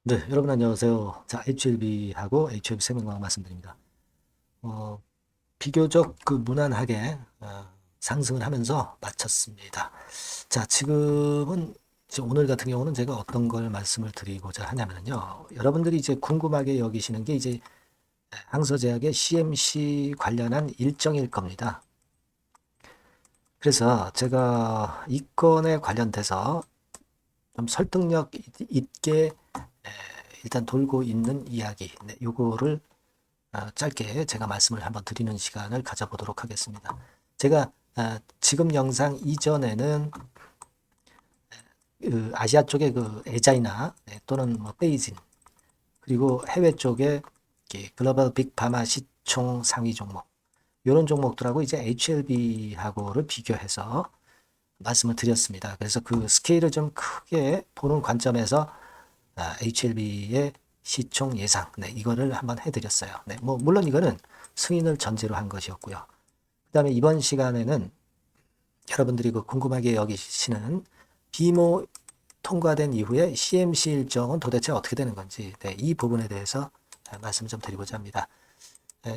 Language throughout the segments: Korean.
네, 여러분 안녕하세요. 자, HLB하고 HLB 생명과학 말씀드립니다. 어, 비교적 무난하게 상승을 하면서 마쳤습니다. 자, 지금은 이제 오늘 같은 경우는 제가 어떤 걸 말씀을 드리고자 하냐면요. 여러분들이 이제 궁금하게 여기시는 게 이제 항서제약의 CMC 관련한 일정일 겁니다. 그래서 제가 이 건에 관련돼서 좀 설득력 있게 일단 돌고 있는 이야기, 네, 요거를 짧게 제가 말씀을 한번 드리는 시간을 가져보도록 하겠습니다. 제가 지금 영상 이전에는 아시아 쪽의 에자이나 네, 또는 뭐 베이진 그리고 해외 쪽에 글로벌 빅파마 시총 상위 종목 이런 종목들하고 이제 HLB하고를 비교해서 말씀을 드렸습니다. 그래서 그 스케일을 좀 크게 보는 관점에서 HLB의 시총 예상, 네, 이거를 한번 해드렸어요. 네, 뭐 물론 이거는 승인을 전제로 한 것이었고요. 그 다음에 이번 시간에는 여러분들이 궁금하게 여기시는 비모 통과된 이후에 CMC 일정은 도대체 어떻게 되는 건지, 네, 이 부분에 대해서 말씀 좀 드리고자 합니다.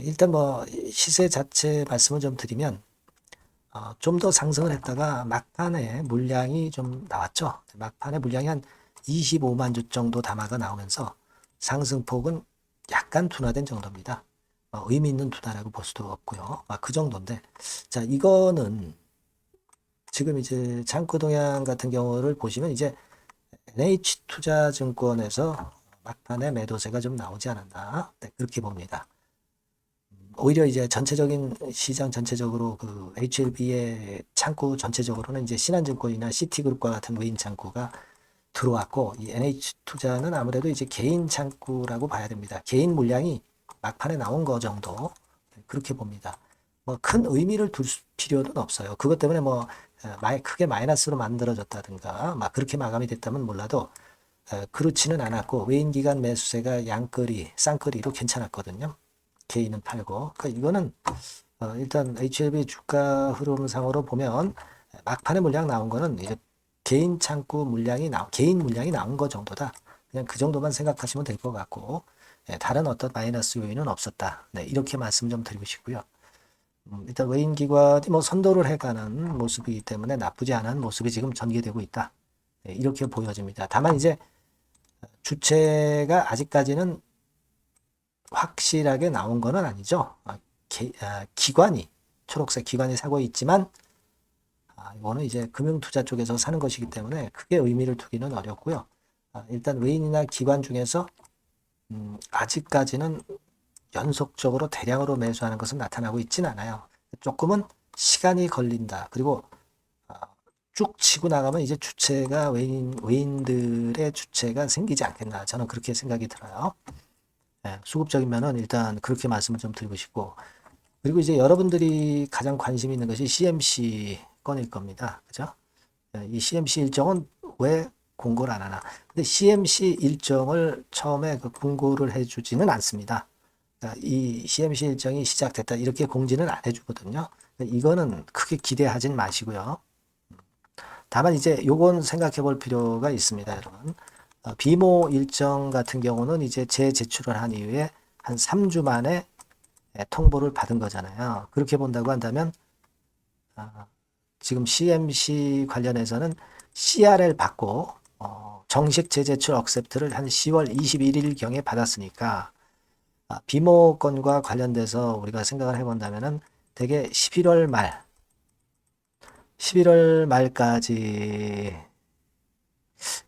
일단 뭐 시세 자체 말씀을 좀 드리면 좀 더 상승을 했다가 막판에 물량이 좀 나왔죠. 막판에 물량이 한 25만 주 정도 담아가 나오면서 상승폭은 약간 둔화된 정도입니다. 의미 있는 둔화라고 볼 수도 없고요. 그 정도인데, 자, 이거는 지금 이제 창구 동향 같은 경우를 보시면 이제 NH투자증권에서 막판에 매도세가 좀 나오지 않았나, 네, 그렇게 봅니다. 오히려 이제 전체적인 시장 전체적으로 HLB의 창구 전체적으로는 이제 신한증권이나 시티그룹과 같은 외인 창구가 들어왔고, 이 NH투자는 아무래도 이제 개인 창구라고 봐야 됩니다. 개인 물량이 막판에 나온 거 정도, 그렇게 봅니다. 뭐 큰 의미를 둘 필요는 없어요. 그것 때문에 뭐 크게 마이너스로 만들어졌다든가 막 그렇게 마감이 됐다면 몰라도 그렇지는 않았고, 외인 기관 매수세가 양끌이 쌍끌이로 괜찮았거든요. 개인은 팔고. 그러니까 이거는 일단 HLB 주가 흐름상으로 보면 막판에 물량 나온 거는 이제 개인 물량이 나온 거 정도다. 그냥 그 정도만 생각하시면 될 것 같고, 다른 어떤 마이너스 요인은 없었다. 네, 이렇게 말씀 좀 드리고 싶고요. 일단 외인 기관이 뭐 선도를 해가는 모습이기 때문에 나쁘지 않은 모습이 지금 전개되고 있다. 네, 이렇게 보여집니다. 다만 이제 주체가 아직까지는 확실하게 나온 거는 아니죠. 기관이 초록색 기관이 사고 있지만 이거는 이제 금융투자 쪽에서 사는 것이기 때문에 크게 의미를 두기는 어렵고요. 일단 외인이나 기관 중에서 아직까지는 연속적으로 대량으로 매수하는 것은 나타나고 있지는 않아요. 조금은 시간이 걸린다. 그리고 쭉 치고 나가면 이제 주체가 외인들의 주체가 생기지 않겠나. 저는 그렇게 생각이 들어요. 수급적인 면은 일단 그렇게 말씀을 좀 드리고 싶고, 그리고 이제 여러분들이 가장 관심 있는 것이 CMC 건일 겁니다. 그죠? 이 CMC 일정은 왜 공고를 안 하나? 근데 CMC 일정을 처음에 공고를 해주지는 않습니다. 이 CMC 일정이 시작됐다 이렇게 공지는 안 해주거든요. 이거는 크게 기대하진 마시고요. 다만 이제 요건 생각해 볼 필요가 있습니다, 여러분. 비모 일정 같은 경우는 이제 재제출을 한 이후에 한 3주 만에 통보를 받은 거잖아요. 그렇게 본다고 한다면 지금 CMC 관련해서는 CRL 받고 정식 재제출 억셉트를 한 10월 21일경에 받았으니까 비모 건과 관련돼서 우리가 생각을 해본다면은 대개 11월 말까지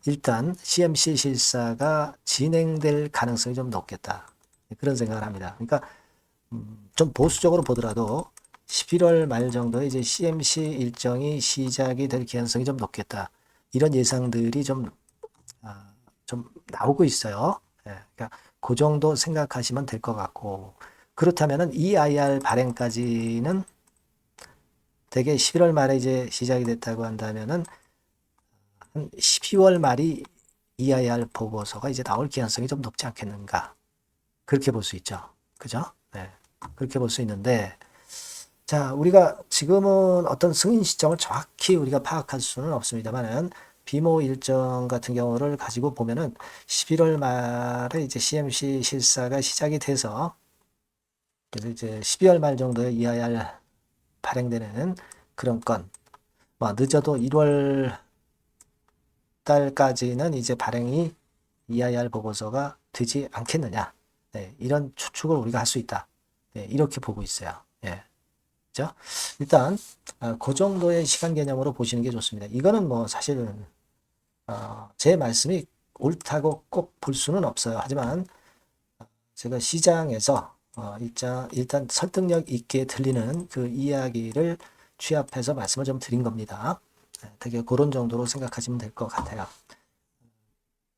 일단 CMC 실사가 진행될 가능성이 좀 높겠다. 그런 생각을 합니다. 그러니까 좀 보수적으로 보더라도 11월 말 정도에 이제 CMC 일정이 시작이 될 가능성이 좀 높겠다. 이런 예상들이 좀 나오고 있어요. 그러니까 그 정도 생각하시면 될 것 같고, 그렇다면은 EIR 발행까지는 대개 11월 말에 이제 시작이 됐다고 한다면은 한 12월 말이 EIR 보고서가 이제 나올 가능성이 좀 높지 않겠는가. 그렇게 볼 수 있죠. 그죠? 네. 그렇게 볼 수 있는데, 자, 우리가 지금은 어떤 승인 시점을 정확히 우리가 파악할 수는 없습니다만은, 비모 일정 같은 경우를 가지고 보면은 11월 말에 이제 CMC 실사가 시작이 돼서 그래서 이제 12월 말 정도에 EIR 발행되는 그런 건, 뭐 늦어도 1월 달까지는 이제 발행이 EIR 보고서가 되지 않겠느냐. 네, 이런 추측을 우리가 할 수 있다. 네, 이렇게 보고 있어요. 예. 그죠? 일단 그 정도의 시간 개념으로 보시는 게 좋습니다. 이거는 뭐 사실은 제 말씀이 옳다고 꼭 볼 수는 없어요. 하지만 제가 시장에서 일단 설득력 있게 들리는 그 이야기를 취합해서 말씀을 좀 드린 겁니다. 네, 되게 그런 정도로 생각하시면 될 것 같아요.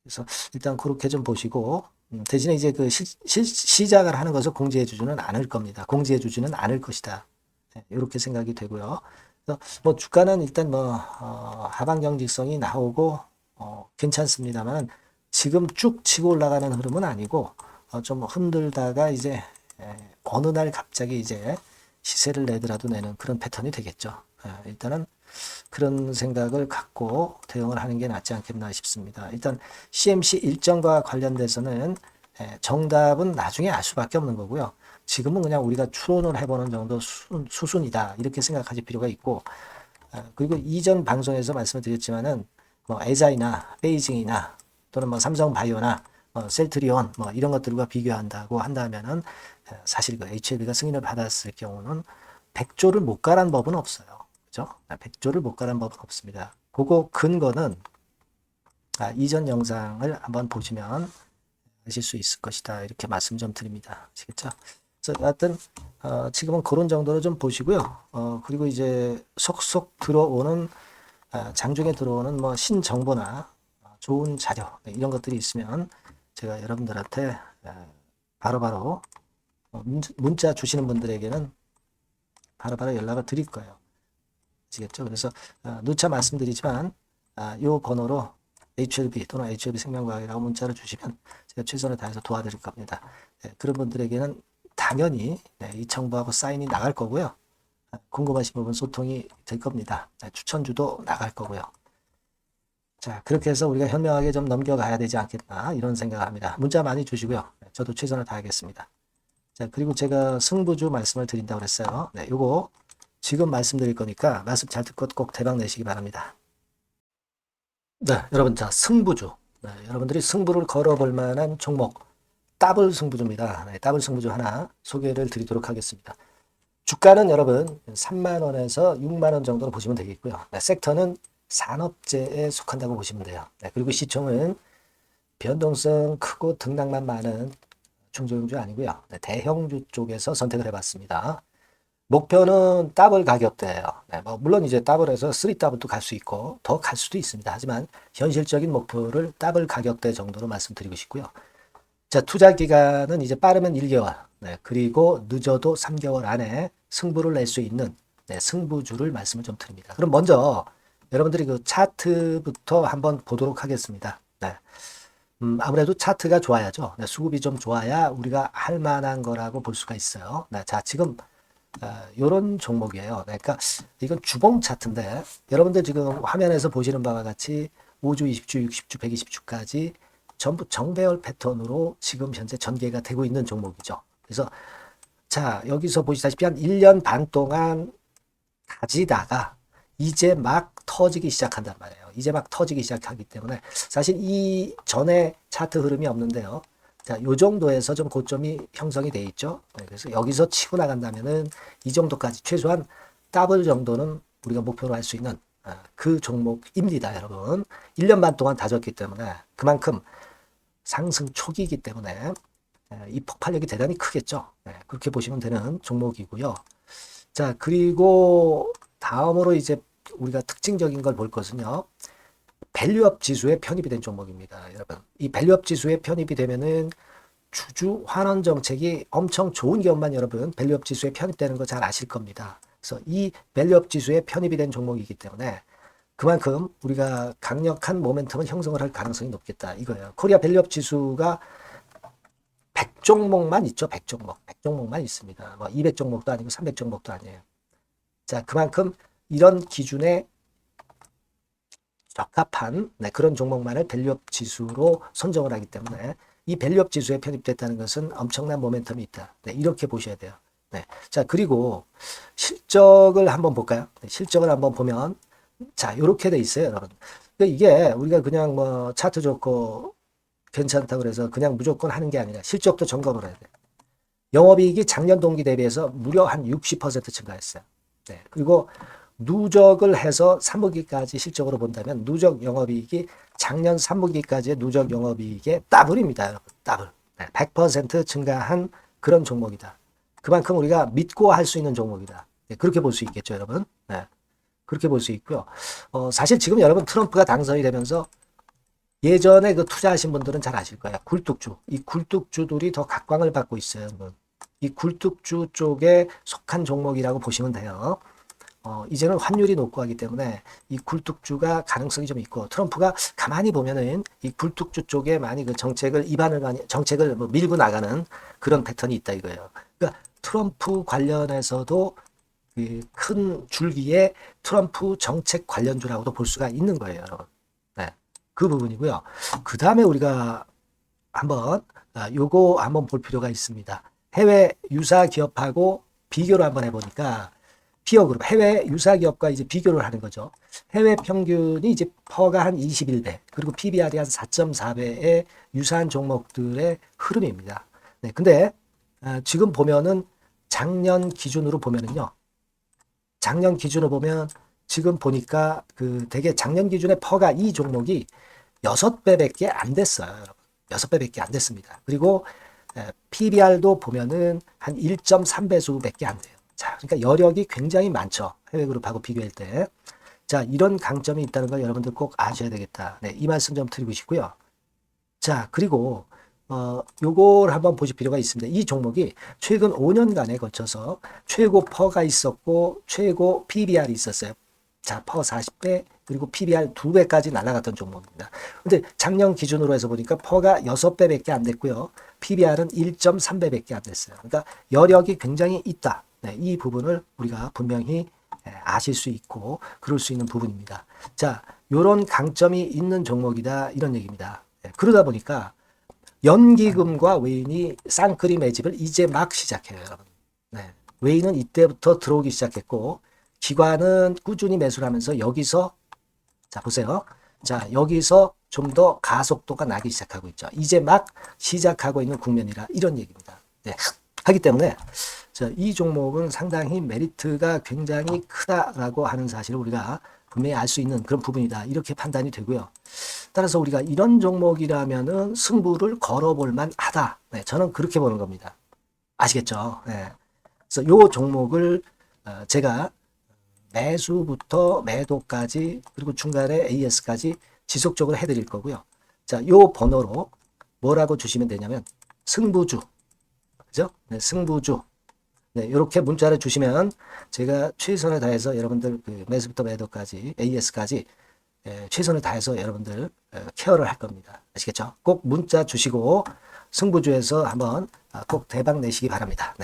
그래서 일단 그렇게 좀 보시고 대신에 이제 그 시작을 하는 것을 공지해 주지는 않을 겁니다. 공지해 주지는 않을 것이다. 네, 이렇게 생각이 되고요. 그래서 뭐 주가는 일단 뭐 하방 경직성이 나오고 괜찮습니다만 지금 쭉 치고 올라가는 흐름은 아니고 좀 흔들다가 이제 어느 날 갑자기 이제 시세를 내더라도 내는 그런 패턴이 되겠죠. 일단은 그런 생각을 갖고 대응을 하는 게 낫지 않겠나 싶습니다. 일단 CMC 일정과 관련돼서는 정답은 나중에 알 수밖에 없는 거고요. 지금은 그냥 우리가 추론을 해보는 정도 수순이다 이렇게 생각하실 필요가 있고, 그리고 이전 방송에서 말씀을 드렸지만은 뭐 에자이나 베이징이나 또는 뭐 삼성바이오나 셀트리온 뭐 이런 것들과 비교한다고 한다면은 사실 그 HLB가 승인을 받았을 경우는 100조를 못 가란 법은 없어요. 그죠? 100조를 못 가란 법은 없습니다. 그거 근거는 이전 영상을 한번 보시면 아실 수 있을 것이다. 이렇게 말씀 좀 드립니다. 아시겠죠? 그래서 하여튼 지금은 그런 정도로 좀 보시고요. 그리고 이제 속속 들어오는 장중에 들어오는 뭐 신정보나 좋은 자료 이런 것들이 있으면 제가 여러분들한테 바로바로 문자 주시는 분들에게는 바로바로 연락을 드릴 거예요. 아시겠죠? 그래서 누차 말씀드리지만 이 번호로 HLB 또는 HLB 생명과학이라고 문자를 주시면 제가 최선을 다해서 도와드릴 겁니다. 그런 분들에게는 당연히 이 정보하고 사인이 나갈 거고요. 궁금하신 부분 소통이 될 겁니다. 추천주도 나갈 거고요. 자, 그렇게 해서 우리가 현명하게 좀 넘겨가야 되지 않겠나 이런 생각을 합니다. 문자 많이 주시고요. 저도 최선을 다하겠습니다. 자, 그리고 제가 승부주 말씀을 드린다고 그랬어요. 네, 요거 지금 말씀드릴 거니까 말씀 잘 듣고 꼭 대박 내시기 바랍니다. 네, 여러분, 자, 승부주. 네, 여러분들이 승부를 걸어볼 만한 종목, 더블 승부주입니다. 네, 더블 승부주 하나 소개를 드리도록 하겠습니다. 주가는 여러분 3만원에서 6만원 정도로 보시면 되겠고요. 네, 섹터는 산업재에 속한다고 보시면 돼요. 네, 그리고 시총은 변동성 크고 등락만 많은 중소형주 아니고요. 네, 대형주 쪽에서 선택을 해봤습니다. 목표는 더블 가격대예요. 네, 뭐 물론 이제 더블에서 3더블도 갈 수 있고 더 갈 수도 있습니다. 하지만 현실적인 목표를 더블 가격대 정도로 말씀드리고 싶고요. 자, 투자 기간은 이제 빠르면 1개월, 네, 그리고 늦어도 3개월 안에 승부를 낼 수 있는 승부주를 말씀을 좀 드립니다. 그럼 먼저 여러분들이 그 차트부터 한번 보도록 하겠습니다. 네. 아무래도 차트가 좋아야죠. 네, 수급이 좀 좋아야 우리가 할 만한 거라고 볼 수가 있어요. 네, 자, 지금 요런 종목이에요. 그러니까 이건 주봉 차트인데 여러분들 지금 화면에서 보시는 바와 같이 5주, 20주, 60주, 120주까지 전부 정배열 패턴으로 지금 현재 전개가 되고 있는 종목이죠. 그래서 자, 여기서 보시다시피 한 1년 반 동안 가지다가 이제 막 터지기 시작한단 말이에요. 이제 막 터지기 시작하기 때문에 사실 이 전에 차트 흐름이 없는데요. 자, 요 정도에서 좀 고점이 형성이 돼 있죠. 네, 그래서 여기서 치고 나간다면은 이 정도까지 최소한 더블 정도는 우리가 목표로 할 수 있는 그 종목입니다, 여러분. 1년 반 동안 다졌기 때문에 그만큼 상승 초기이기 때문에 이 폭발력이 대단히 크겠죠. 네, 그렇게 보시면 되는 종목이고요. 자, 그리고 다음으로 이제 우리가 특징적인 걸 볼 것은요. 밸류업 지수에 편입이 된 종목입니다. 여러분, 이 밸류업 지수에 편입이 되면은 주주 환원 정책이 엄청 좋은 기업만 여러분 밸류업 지수에 편입되는 거 잘 아실 겁니다. 그래서 이 밸류업 지수에 편입이 된 종목이기 때문에 그만큼 우리가 강력한 모멘텀을 형성을 할 가능성이 높겠다 이거예요. 코리아 밸류업 지수가 100종목만 있죠. 100종목. 100종목만 있습니다. 뭐 200종목도 아니고 300종목도 아니에요. 자, 그만큼 이런 기준에 적합한 그런 종목만을 밸류업 지수로 선정을 하기 때문에 이 밸류업 지수에 편입됐다는 것은 엄청난 모멘텀이 있다. 이렇게 보셔야 돼요. 자, 그리고 실적을 한번 볼까요? 실적을 한번 보면 자, 이렇게 돼 있어요, 여러분. 이게 우리가 그냥 뭐 차트 좋고 괜찮다 그래서 그냥 무조건 하는 게 아니라 실적도 점검을 해야 돼요. 영업이익이 작년 동기 대비해서 무려 한 60% 증가했어요. 그리고 누적을 해서 3분기까지 실적으로 본다면 누적 영업이익이 작년 3분기까지의 누적 영업이익의 더블입니다, 여러분. 더블. 100% 증가한 그런 종목이다. 그만큼 우리가 믿고 할 수 있는 종목이다. 그렇게 볼 수 있겠죠, 여러분. 그렇게 볼 수 있고요. 사실 지금 여러분 트럼프가 당선이 되면서 예전에 그 투자하신 분들은 잘 아실 거예요. 굴뚝주. 이 굴뚝주들이 더 각광을 받고 있어요, 여러분. 이 굴뚝주 쪽에 속한 종목이라고 보시면 돼요. 이제는 환율이 높고 하기 때문에 이 굴뚝주가 가능성이 좀 있고 트럼프가 가만히 보면은 이 굴뚝주 쪽에 많이 그 정책을 뭐 밀고 나가는 그런 패턴이 있다 이거예요. 그러니까 트럼프 관련해서도 그 큰 줄기에 트럼프 정책 관련주라고도 볼 수가 있는 거예요, 여러분. 그 부분이고요. 그 다음에 우리가 요거 한번 볼 필요가 있습니다. 해외 유사 기업하고 비교를 한번 해보니까 피어 그룹 해외 유사 기업과 이제 비교를 하는 거죠. 해외 평균이 이제 퍼가 한 21배 그리고 PBR이 한 4.4배의 유사한 종목들의 흐름입니다. 근데 지금 보면은 작년 기준으로 보면은요. 작년 기준으로 보면 지금 보니까 그 되게 작년 기준의 퍼가 이 종목이 6배밖에 안 됐어요, 여러분. 6배밖에 안 됐습니다. 그리고 PBR도 보면은 한 1.3배수밖에 안 돼요. 자, 그러니까 여력이 굉장히 많죠. 해외그룹하고 비교할 때. 자, 이런 강점이 있다는 걸 여러분들 꼭 아셔야 되겠다. 이 말씀 좀 드리고 싶고요. 자, 그리고 요걸 한번 보실 필요가 있습니다. 이 종목이 최근 5년간에 거쳐서 최고 퍼가 있었고 최고 PBR이 있었어요. 자, 퍼 40배 그리고 PBR 2배까지 날아갔던 종목입니다. 근데 작년 기준으로 해서 보니까 퍼가 6배밖에 안 됐고요. PBR은 1.3배밖에 안 됐어요. 그러니까 여력이 굉장히 있다. 이 부분을 우리가 분명히 아실 수 있고 그럴 수 있는 부분입니다. 자, 요런 강점이 있는 종목이다 이런 얘기입니다. 그러다 보니까 연기금과 외인이 쌍끌이 매집을 이제 막 시작해요, 여러분. 외인은 이때부터 들어오기 시작했고 기관은 꾸준히 매수를 하면서 여기서 자 보세요. 자 여기서 좀 더 가속도가 나기 시작하고 있죠. 이제 막 시작하고 있는 국면이라 이런 얘기입니다. 하기 때문에 자, 이 종목은 상당히 메리트가 굉장히 크다라고 하는 사실을 우리가 분명히 알 수 있는 그런 부분이다. 이렇게 판단이 되고요. 따라서 우리가 이런 종목이라면은 승부를 걸어볼 만하다. 저는 그렇게 보는 겁니다. 아시겠죠? 그래서 요 종목을 제가 매수부터 매도까지 그리고 중간에 AS까지 지속적으로 해드릴 거고요. 자, 요 번호로 뭐라고 주시면 되냐면 승부주, 그죠? 승부주. 이렇게 문자를 주시면 제가 최선을 다해서 여러분들 그 매수부터 매도까지 AS까지 최선을 다해서 여러분들 케어를 할 겁니다. 아시겠죠? 꼭 문자 주시고 승부주에서 한번 꼭 대박 내시기 바랍니다.